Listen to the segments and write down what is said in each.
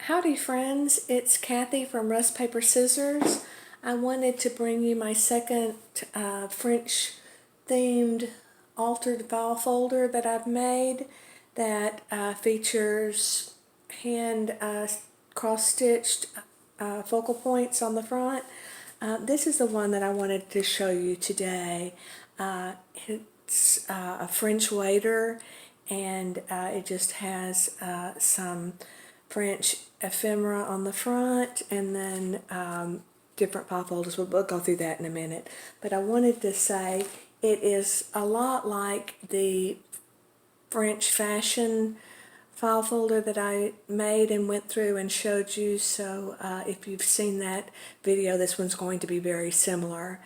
Howdy friends, it's Kathy from RustPaperScissors. I wanted to bring you my second French themed altered file folder that I've made that features hand cross-stitched focal points on the front. This is the one that I wanted to show you today. It's a French waiter, and it just has some French ephemera on the front, and then different file folders. We'll go through that in a minute. But I wanted to say it is a lot like the French fashion file folder that I made and went through and showed you. So if you've seen that video, this one's going to be very similar.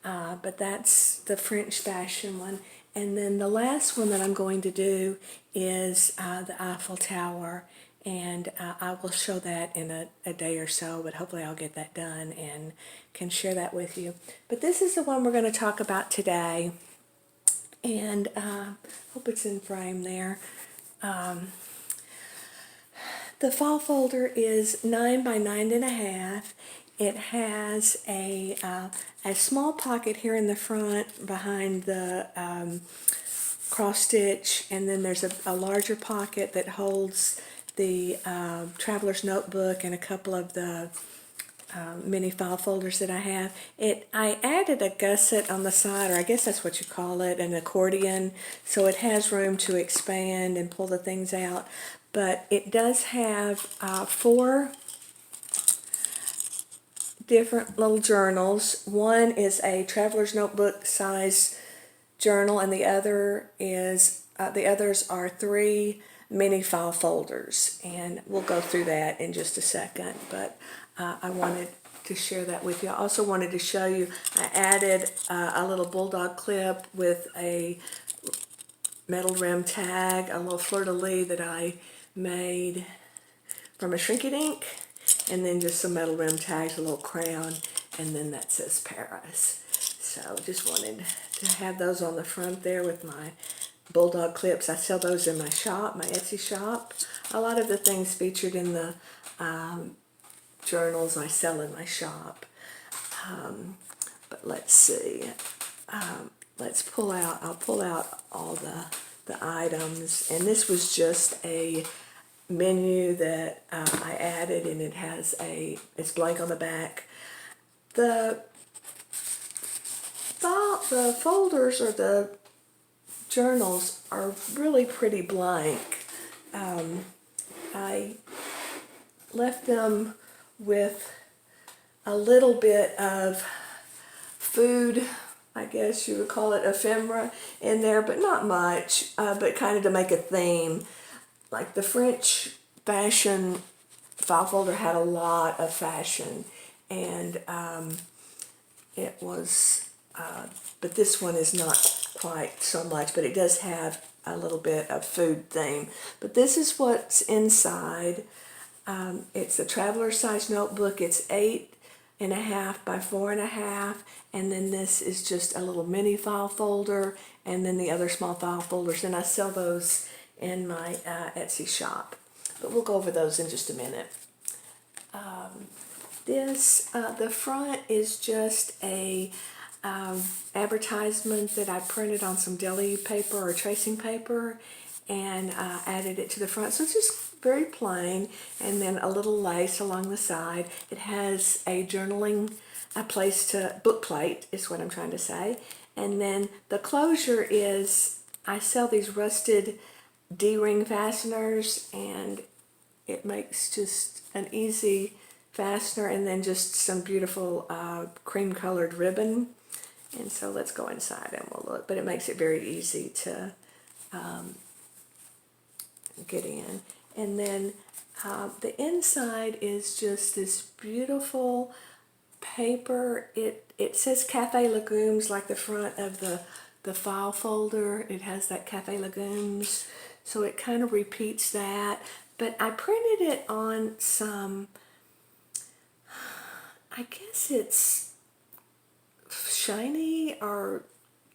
But that's the French fashion one. And then the last one that I'm going to do is the Eiffel Tower. And I will show that in a day or so, but hopefully I'll get that done and can share that with you. But this is the one we're going to talk about today. And hope it's in frame there. The file folder is 9 by 9.5. It has a small pocket here in the front behind the cross stitch, and then there's a larger pocket that holds the traveler's notebook and a couple of the mini file folders that I have. I added a gusset on the side, or I guess that's what you call it, an accordion, so it has room to expand and pull the things out. But it does have 4 different little journals. One is a traveler's notebook size journal, and the other is the others are 3 mini file folders, and we'll go through that in just a second. But I wanted to share that with you. I also wanted to show you I added a little bulldog clip with a metal rim tag, a little fleur-de-lis that I made from a Shrink-it-Ink, and then just some metal rim tags, a little crayon, and then that says Paris. So just wanted to have those on the front there with my bulldog clips. I sell those in my shop, my Etsy shop. A lot of the things featured in the journals I sell in my shop. But let's see. Let's I'll pull out all the items. And this was just a menu that I added, and it's blank on the back. The folders or the journals are really pretty blank. I left them with a little bit of food, I guess you would call it, ephemera in there, but not much, but kind of to make a theme. Like the French fashion file folder had a lot of fashion, and it was, but this one is not quite so much, but it does have a little bit of food theme. But this is what's inside. It's a traveler size notebook. It's 8.5 by 4.5, and then this is just a little mini file folder, and then the other small file folders, and I sell those in my Etsy shop. But we'll go over those in just a minute. The front is just a advertisement that I printed on some deli paper or tracing paper, and added it to the front. So it's just very plain, and then a little lace along the side. It has a journaling, book plate is what I'm trying to say. And then the closure is, I sell these rusted D-ring fasteners, and it makes just an easy fastener, and then just some beautiful cream colored ribbon. And so let's go inside and we'll look, but it makes it very easy to get in. And then the inside is just this beautiful paper. It says Cafe Legumes, like the front of the file folder. It has that Cafe Legumes, so it kind of repeats that. But I printed it on some, I guess it's shiny or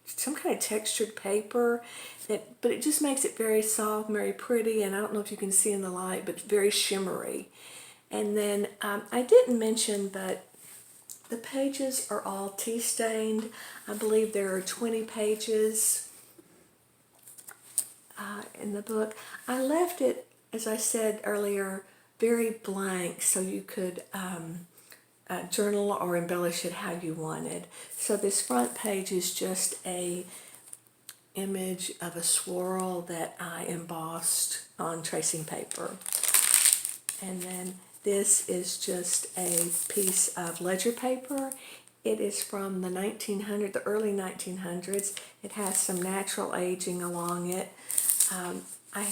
some kind of textured paper, but it just makes it very soft, very pretty, and I don't know if you can see in the light, but very shimmery. And then I didn't mention, but the pages are all tea stained. I believe there are 20 pages in the book. I left it, as I said earlier, very blank so you could journal or embellish it how you wanted. So this front page is just a image of a swirl that I embossed on tracing paper. And then this is just a piece of ledger paper. It is from the the early 1900s. It has some natural aging along it. I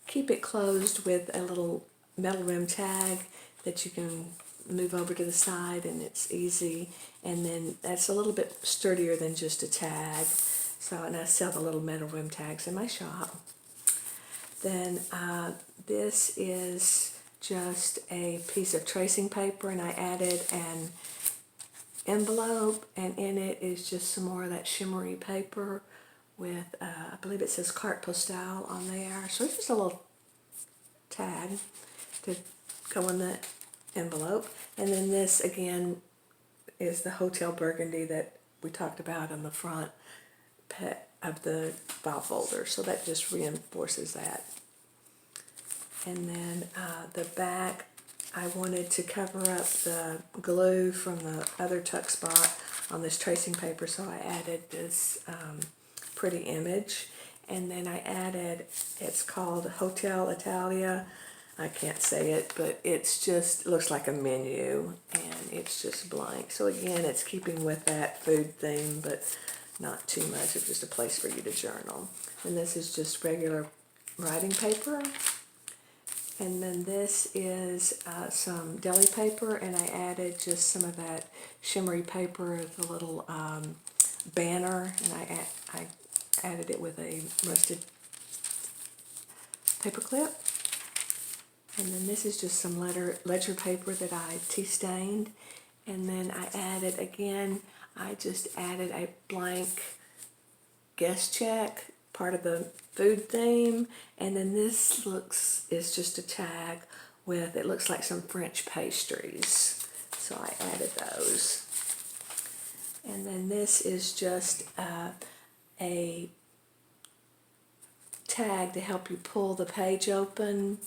keep it closed with a little metal rim tag that you can move over to the side, and it's easy. And then that's a little bit sturdier than just a tag. So, and I sell the little metal rim tags in my shop. Then this is just a piece of tracing paper, and I added an envelope, and in it is just some more of that shimmery paper with, I believe it says carte postale on there. So it's just a little tag to go in the envelope. And then this again is the Hotel Burgundy that we talked about on the front of the file folder. So that just reinforces that. And then the back, I wanted to cover up the glue from the other tuck spot on this tracing paper, so I added this pretty image. And then I added, it's called Hotel Italia. I can't say it, but it's just, it looks like a menu, and it's just blank. So again, it's keeping with that food theme, but not too much. It's just a place for you to journal. And this is just regular writing paper. And then this is some deli paper, and I added just some of that shimmery paper, the little banner, and I added it with a rusted paper clip. And then this is just some ledger paper that I tea stained. And then I added, again, I just added a blank guest check, part of the food theme. And then this is just a tag with, it looks like some French pastries. So I added those. And then this is just a tag to help you pull the page open.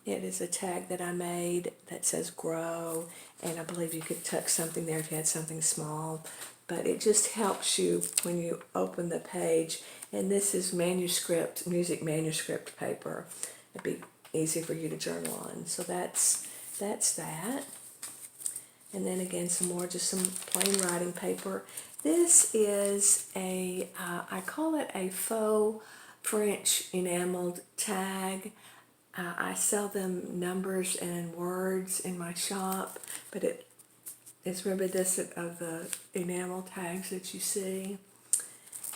It is a tag that I made that says grow, and I believe you could tuck something there if you had something small, but it just helps you when you open the page. And this is music manuscript paper. It'd be easy for you to journal on. So that's that. And then again, some more, just some plain writing paper. This is a, I call it a faux French enameled tag. I sell them numbers and words in my shop, but it's reminiscent of the enamel tags that you see.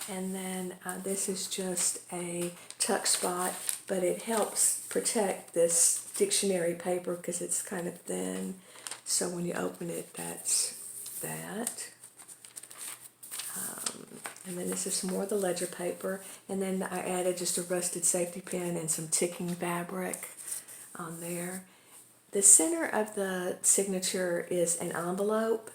And then this is just a tuck spot, but it helps protect this dictionary paper because it's kind of thin. So when you open it, that's that. And then this is some more of the ledger paper. And then I added just a rusted safety pin and some ticking fabric on there. The center of the signature is an envelope,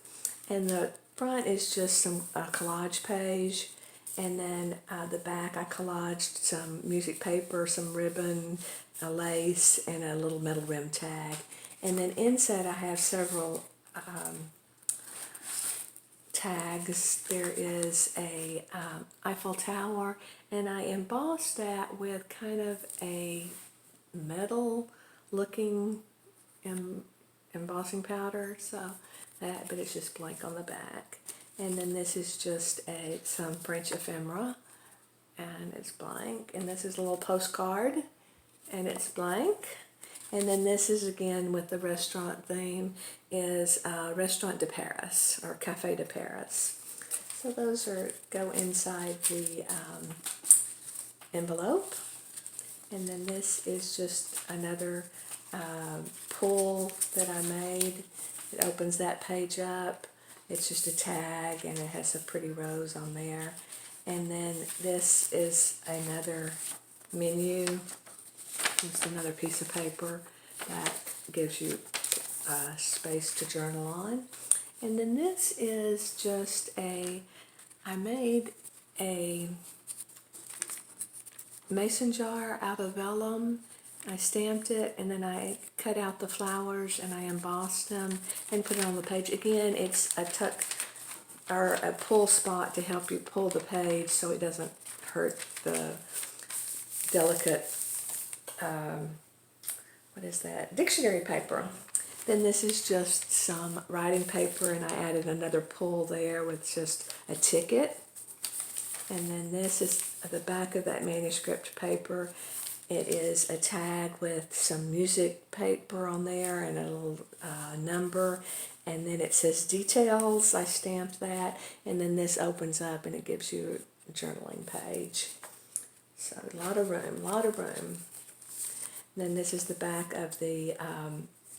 and the front is just some collage page. And then the back, I collaged some music paper, some ribbon, a lace, and a little metal rim tag. And then inside I have several tags. There is a Eiffel Tower, and I embossed that with kind of a metal looking embossing powder, so that, but it's just blank on the back. And then this is just some French ephemera, and it's blank. And this is a little postcard, and it's blank. And then this is again with the restaurant theme, is Restaurant de Paris, or Café de Paris. So those go inside the envelope. And then this is just another pull that I made. It opens that page up. It's just a tag, and it has some pretty rows on there. And then this is another menu. Just another piece of paper that gives you space to journal on. And then this is just I made a mason jar out of vellum. I stamped it, and then I cut out the flowers and I embossed them and put it on the page. Again, it's a tuck or a pull spot to help you pull the page so it doesn't hurt the delicate, what is that, dictionary paper. Then this is just some writing paper, and I added another pull there with just a ticket. And then this is the back of that manuscript paper. It is a tag with some music paper on there and a little number. And then it says details. I stamped that. And then this opens up and it gives you a journaling page. So a lot of room, a lot of room. And then this is the back of the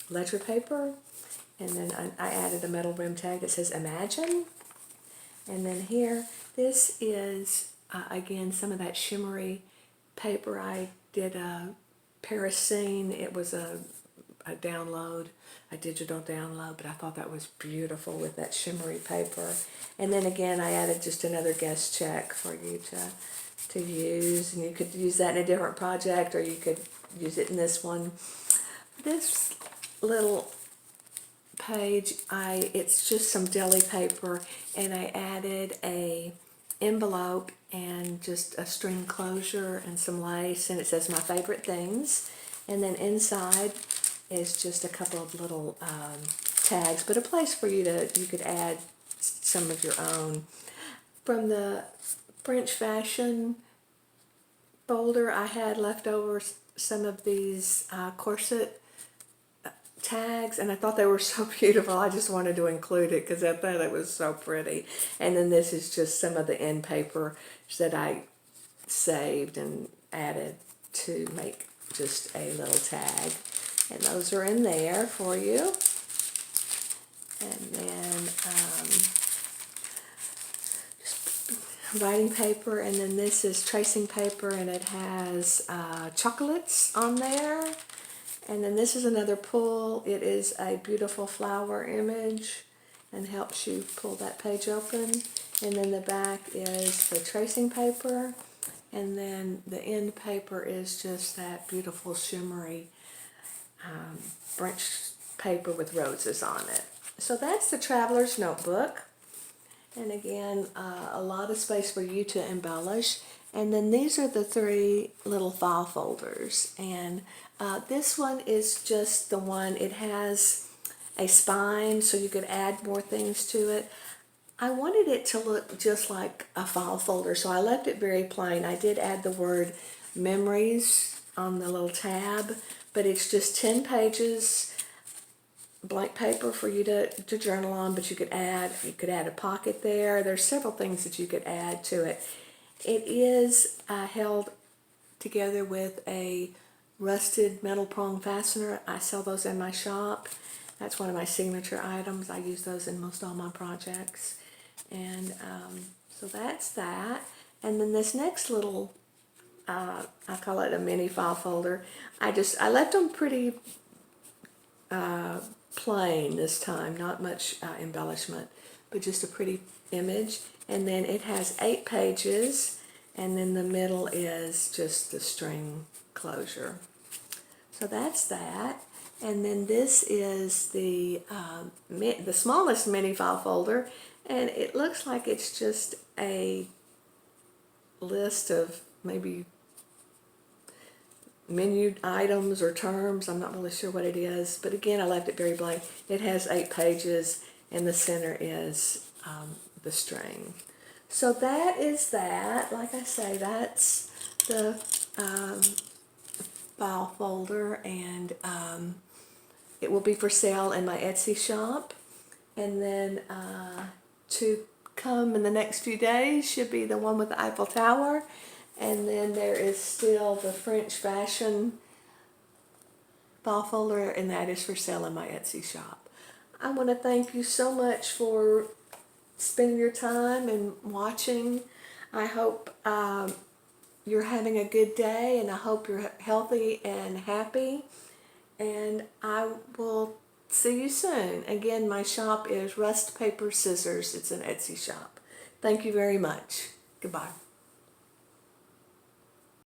ledger paper. And then I added a metal rim tag that says Imagine. And then here, this is, again, some of that shimmery paper. I did a Paris scene. It was a download, a digital download, but I thought that was beautiful with that shimmery paper. And then again, I added just another guest check for you to use. And you could use that in a different project, or you could use it in this one. This little page, it's just some deli paper, and I added a envelope and just a string closure and some lace, and it says my favorite things. And then inside is just a couple of little tags, but a place for you could add some of your own. From the French fashion folder, I had left over some of these corset tags, and I thought they were so beautiful. I just wanted to include it because I thought it was so pretty. And then this is just some of the end paper that I saved and added to make just a little tag. And those are in there for you. And then just writing paper, and then this is tracing paper, and it has chocolates on there. And then this is another pull. It is a beautiful flower image and helps you pull that page open. And then the back is the tracing paper. And then the end paper is just that beautiful shimmery French paper with roses on it. So that's the Traveler's Notebook. And again, a lot of space for you to embellish. And then these are the 3 little file folders. And this one is just the one, it has a spine so you could add more things to it. I wanted it to look just like a file folder, so I left it very plain. I did add the word memories on the little tab, but it's just 10 pages, blank paper for you to journal on, but you could add a pocket there. There's several things that you could add to it. It is held together with a rusted metal prong fastener. I sell those in my shop. That's one of my signature items. I use those in most all my projects. And so that's that. And then this next little, I call it a mini file folder. I left them pretty plain this time, not much embellishment, but just a pretty image. And then it has 8 pages, and then the middle is just the string closure. So that's that. And then this is the smallest mini file folder, and it looks like it's just a list of maybe menu items or terms. I'm not really sure what it is, but again, I left it very blank. It has 8 pages, and the center is the string. So that is that. Like I say, that's the file folder, and it will be for sale in my Etsy shop. And then to come in the next few days should be the one with the Eiffel Tower. And then there is still the French fashion file folder, and that is for sale in my Etsy shop. I want to thank you so much for spending your time and watching. I hope you're having a good day, and I hope you're healthy and happy. And I will see you soon. Again, my shop is Rust Paper Scissors. It's an Etsy shop. Thank you very much. Goodbye.